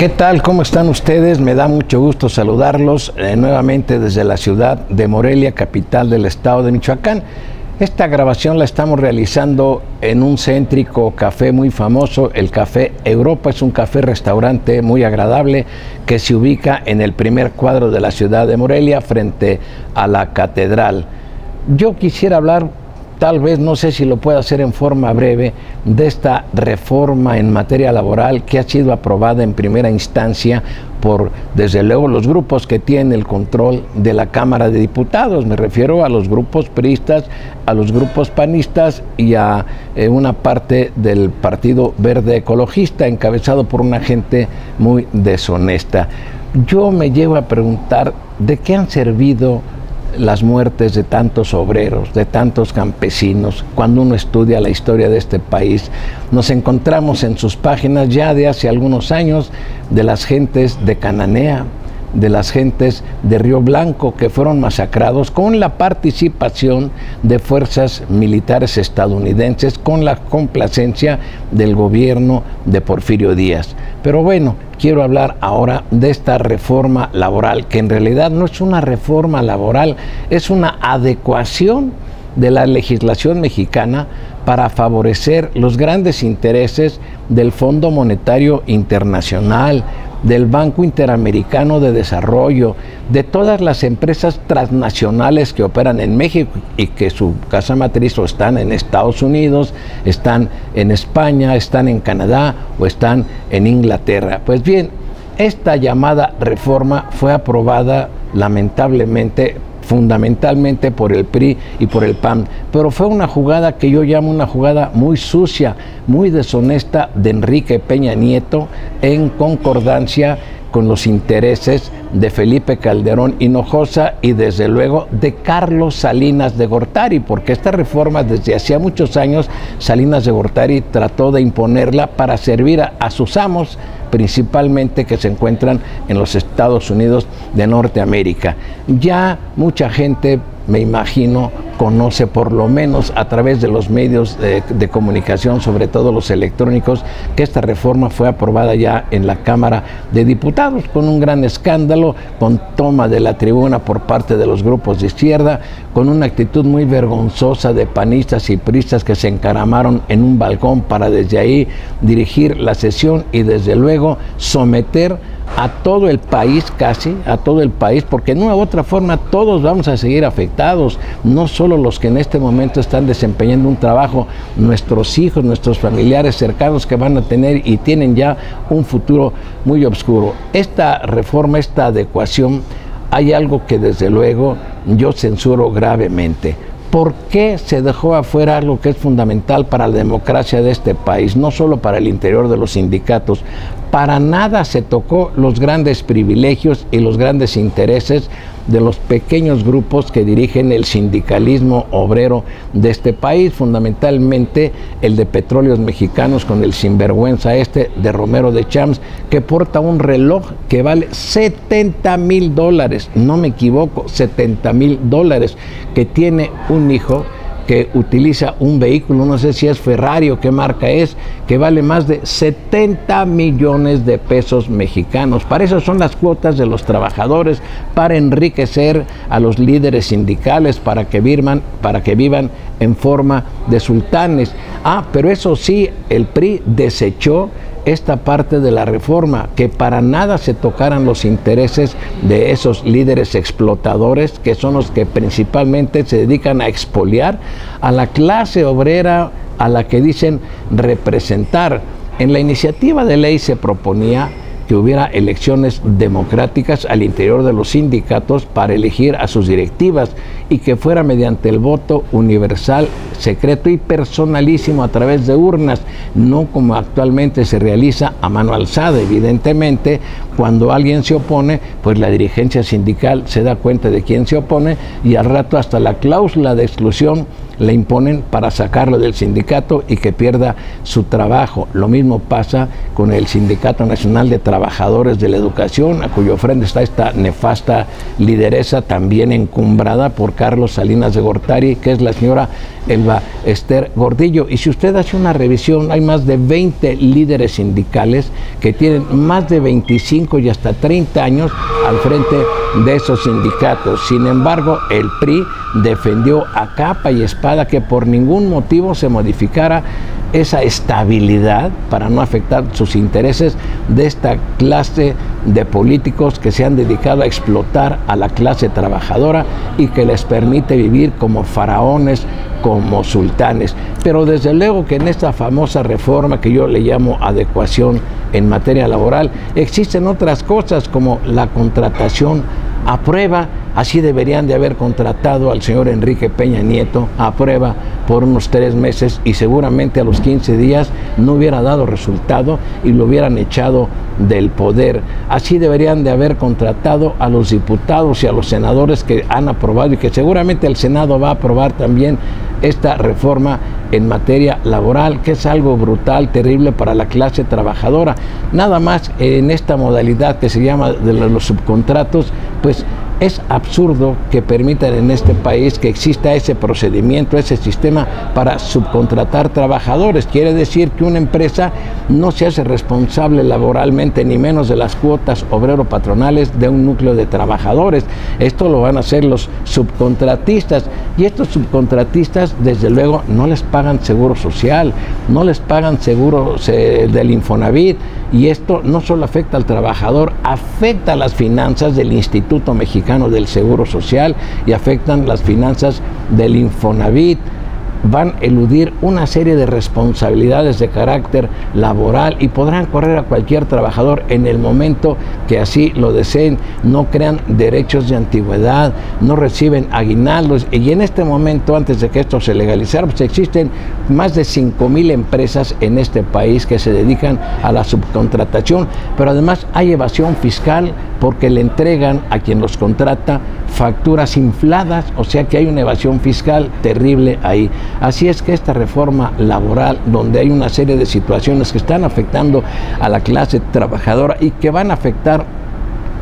¿Qué tal? ¿Cómo están ustedes? Me da mucho gusto saludarlos nuevamente desde la ciudad de Morelia, capital del estado de Michoacán. Esta grabación la estamos realizando en un céntrico café muy famoso, el Café Europa. Es un café-restaurante muy agradable que se ubica en el primer cuadro de la ciudad de Morelia, frente a la catedral. Yo quisiera hablar, tal vez, no sé si lo puedo hacer en forma breve, de esta reforma en materia laboral que ha sido aprobada en primera instancia por, desde luego, los grupos que tienen el control de la Cámara de Diputados. Me refiero a los grupos priistas, a los grupos panistas y a una parte del Partido Verde Ecologista, encabezado por una gente muy deshonesta. Yo me llevo a preguntar de qué han servido las muertes de tantos obreros, de tantos campesinos. Cuando uno estudia la historia de este país, nos encontramos en sus páginas ya de hace algunos años de las gentes de Cananea, de las gentes de Río Blanco, que fueron masacrados con la participación de fuerzas militares estadounidenses, con la complacencia del gobierno de Porfirio Díaz. Pero bueno, quiero hablar ahora de esta reforma laboral, que en realidad no es una reforma laboral, es una adecuación de la legislación mexicana para favorecer los grandes intereses del Fondo Monetario Internacional, del Banco Interamericano de Desarrollo, de todas las empresas transnacionales que operan en México y que su casa matriz o están en Estados Unidos, están en España, están en Canadá o están en Inglaterra. Pues bien, esta llamada reforma fue aprobada lamentablemente, fundamentalmente por el PRI y por el PAN, pero fue una jugada que yo llamo una jugada muy sucia, muy deshonesta de Enrique Peña Nieto, en concordancia con los intereses de Felipe Calderón Hinojosa y desde luego de Carlos Salinas de Gortari, porque esta reforma desde hacía muchos años Salinas de Gortari trató de imponerla para servir a sus amos, principalmente que se encuentran en los Estados Unidos de Norteamérica. Ya mucha gente, me imagino, conoce por lo menos a través de los medios de comunicación, sobre todo los electrónicos, que esta reforma fue aprobada ya en la Cámara de Diputados con un gran escándalo, con toma de la tribuna por parte de los grupos de izquierda, con una actitud muy vergonzosa de panistas y priistas que se encaramaron en un balcón para desde ahí dirigir la sesión y desde luego someter a todo el país, casi a todo el país, porque de una u otra forma todos vamos a seguir afectados, no solo los que en este momento están desempeñando un trabajo, nuestros hijos, nuestros familiares cercanos que van a tener y tienen ya un futuro muy oscuro. Esta reforma, esta adecuación, hay algo que desde luego yo censuro gravemente. ¿Por qué se dejó afuera algo que es fundamental para la democracia de este país? No solo para el interior de los sindicatos. Para nada se tocó los grandes privilegios y los grandes intereses de los pequeños grupos que dirigen el sindicalismo obrero de este país, fundamentalmente el de Petróleos Mexicanos, con el sinvergüenza de Romero de Champs, que porta un reloj que vale $70,000, no me equivoco, $70,000, que tiene un hijo que utiliza un vehículo, no sé si es Ferrari o qué marca es, que vale más de 70 millones de pesos mexicanos. Para eso son las cuotas de los trabajadores, para enriquecer a los líderes sindicales, para que vivan en forma de sultanes. Pero eso sí, el PRI desechó esta parte de la reforma, que para nada se tocaran los intereses de esos líderes explotadores, que son los que principalmente se dedican a expoliar a la clase obrera a la que dicen representar. En la iniciativa de ley se proponía que hubiera elecciones democráticas al interior de los sindicatos para elegir a sus directivas y que fuera mediante el voto universal, secreto y personalísimo a través de urnas, no como actualmente se realiza a mano alzada. Evidentemente, cuando alguien se opone, pues la dirigencia sindical se da cuenta de quién se opone y al rato hasta la cláusula de exclusión le imponen para sacarlo del sindicato y que pierda su trabajo. Lo mismo pasa con el Sindicato Nacional de Trabajadores de la Educación, a cuyo frente está esta nefasta lideresa también encumbrada por Carlos Salinas de Gortari, que es la señora Elba Ester Gordillo. Y si usted hace una revisión, hay más de 20 líderes sindicales que tienen más de 25 y hasta 30 años al frente de esos sindicatos. Sin embargo, el PRI defendió a capa y espada que por ningún motivo se modificara esa estabilidad para no afectar sus intereses de esta clase de políticos que se han dedicado a explotar a la clase trabajadora y que les permite vivir como faraones, como sultanes. Pero desde luego que en esta famosa reforma que yo le llamo adecuación en materia laboral, existen otras cosas como la contratación a prueba. Así deberían de haber contratado al señor Enrique Peña Nieto a prueba por unos 3 meses y seguramente a los 15 días no hubiera dado resultado y lo hubieran echado del poder. Así deberían de haber contratado a los diputados y a los senadores que han aprobado y que seguramente el Senado va a aprobar también esta reforma en materia laboral, que es algo brutal, terrible para la clase trabajadora. Nada más en esta modalidad que se llama de los subcontratos, pues es absurdo que permitan en este país que exista ese procedimiento, ese sistema para subcontratar trabajadores. Quiere decir que una empresa no se hace responsable laboralmente ni menos de las cuotas obrero-patronales de un núcleo de trabajadores. Esto lo van a hacer los subcontratistas y estos subcontratistas desde luego no les pagan seguro social, no les pagan seguro del Infonavit, y esto no solo afecta al trabajador, afecta las finanzas del Instituto Mexicano del Seguro Social y afectan las finanzas del Infonavit. Van a eludir una serie de responsabilidades de carácter laboral y podrán correr a cualquier trabajador en el momento que así lo deseen. No crean derechos de antigüedad, no reciben aguinaldos, y en este momento, antes de que esto se legalizara, pues existen más de 5,000 empresas en este país que se dedican a la subcontratación, pero además hay evasión fiscal porque le entregan a quien los contrata facturas infladas, o sea que hay una evasión fiscal terrible ahí. Así es que esta reforma laboral, donde hay una serie de situaciones que están afectando a la clase trabajadora y que van a afectar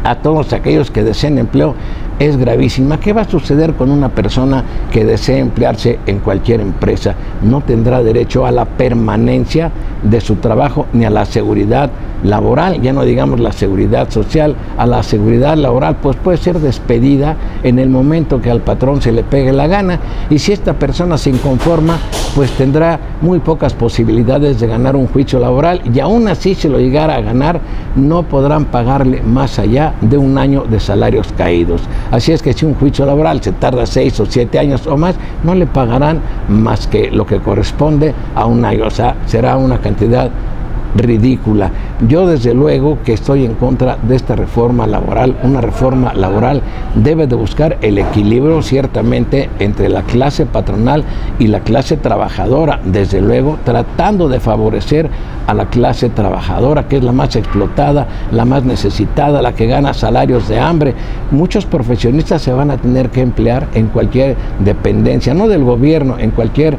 a todos aquellos que deseen empleo, es gravísima. ¿Qué va a suceder con una persona que desee emplearse en cualquier empresa? No tendrá derecho a la permanencia de su trabajo ni a la seguridad laboral, ya no digamos la seguridad social, a la seguridad laboral, pues puede ser despedida en el momento que al patrón se le pegue la gana, y si esta persona se inconforma, pues tendrá muy pocas posibilidades de ganar un juicio laboral, y aún así, si lo llegara a ganar, no podrán pagarle más allá de 1 año de salarios caídos. Así es que si un juicio laboral se tarda 6 o 7 años o más, no le pagarán más que lo que corresponde a 1 año, o sea, será una cantidad ridícula. Yo desde luego que estoy en contra de esta reforma laboral. Una reforma laboral debe de buscar el equilibrio ciertamente entre la clase patronal y la clase trabajadora, desde luego tratando de favorecer a la clase trabajadora, que es la más explotada, la más necesitada, la que gana salarios de hambre. Muchos profesionistas se van a tener que emplear en cualquier dependencia, no del gobierno, en cualquier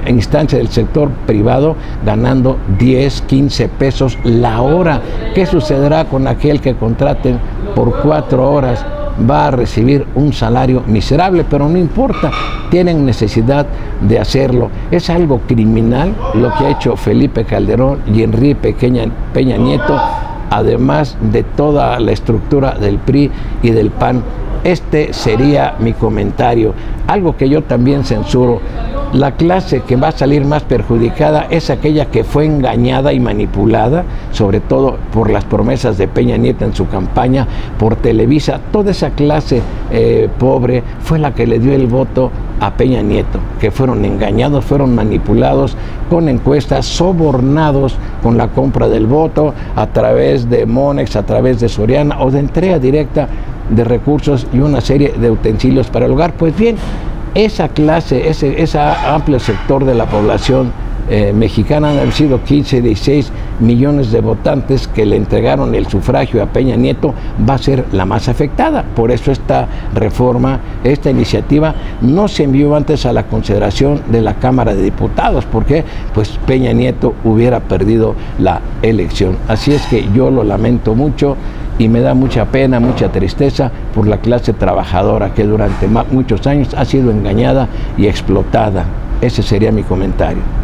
instancia del sector privado, ganando 10, 15 pesos la hora. ¿Qué sucederá con aquel que contraten por 4 horas? Va a recibir un salario miserable, pero no importa, tienen necesidad de hacerlo. Es algo criminal lo que ha hecho Felipe Calderón y Enrique Peña Nieto, además de toda la estructura del PRI y del PAN. Este sería mi comentario. Algo que yo también censuro: la clase que va a salir más perjudicada es aquella que fue engañada y manipulada, sobre todo por las promesas de Peña Nieto en su campaña, por Televisa. Toda esa clase pobre fue la que le dio el voto a Peña Nieto, que fueron engañados, fueron manipulados con encuestas, sobornados con la compra del voto a través de Monex, a través de Soriana o de entrega directa de recursos y una serie de utensilios para el hogar. Pues bien, esa clase, ese amplio sector de la población mexicana, han sido 15, 16 millones de votantes que le entregaron el sufragio a Peña Nieto, va a ser la más afectada. Por eso esta reforma, esta iniciativa no se envió antes a la consideración de la Cámara de Diputados, porque pues Peña Nieto hubiera perdido la elección. Así es que yo lo lamento mucho y me da mucha pena, mucha tristeza por la clase trabajadora que durante muchos años ha sido engañada y explotada. Ese sería mi comentario.